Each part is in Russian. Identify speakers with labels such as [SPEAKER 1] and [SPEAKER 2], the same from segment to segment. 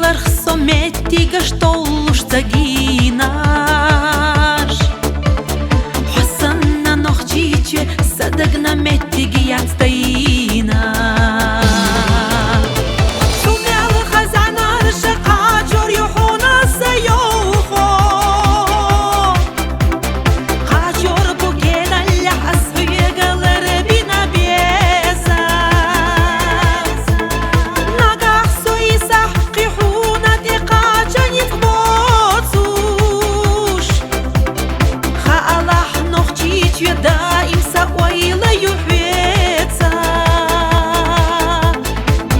[SPEAKER 1] Сумялар сометига штолуш цагинаш Хосанна нохчиче садагна метиги ятстаина Даим сауайла юхвеца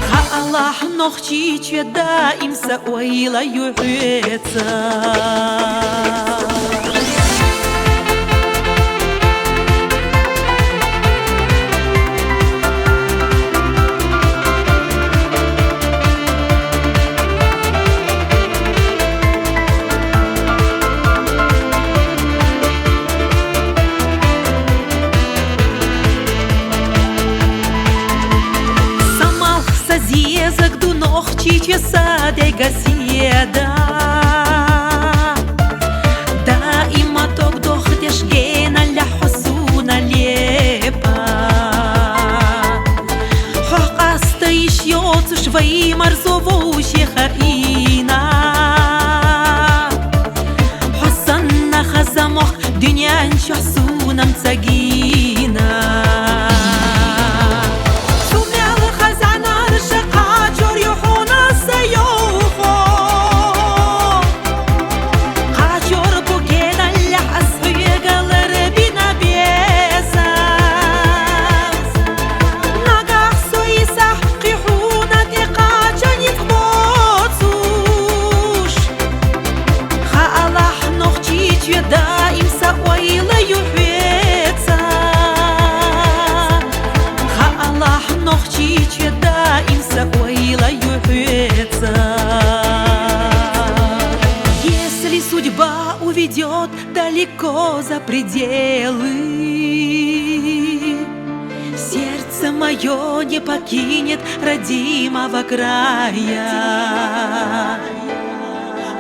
[SPEAKER 1] Ха Аллах нохчиче даим сауайла юхвеца Зезак ду нохчиче садега седа Да има ток дохдеш гена ля хосуна лепа Хохаста ишьёцу шваи марзовуще харина Хосанна хазамох дюнян чосунам цагина Даим сауайла юхвеца Ха Аллах нохчиче даим сауайла юхвеца Если судьба уведет далеко за пределы Сердце мое не покинет родимого края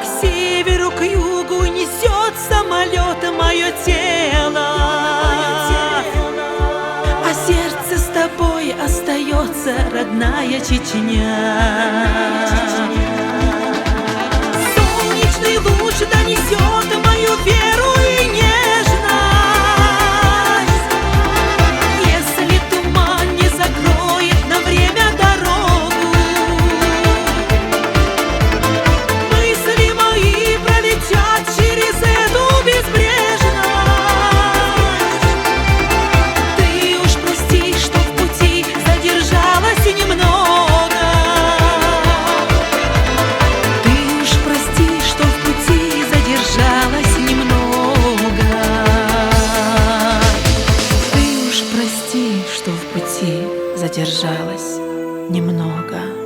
[SPEAKER 1] К северу, к югу несет самолет мое тело, а сердце с тобой остается, родная Чечня. Солнечный луч донесет мою веру и нежность, если туман не закроет на время дорогу. Мысли мои пролетят через эту безбрежность. Ты уж прости, что в пути задержалась немного. Ты уж прости, что в пути задержалась немного. Ты уж прости, что в пути задержалась немного.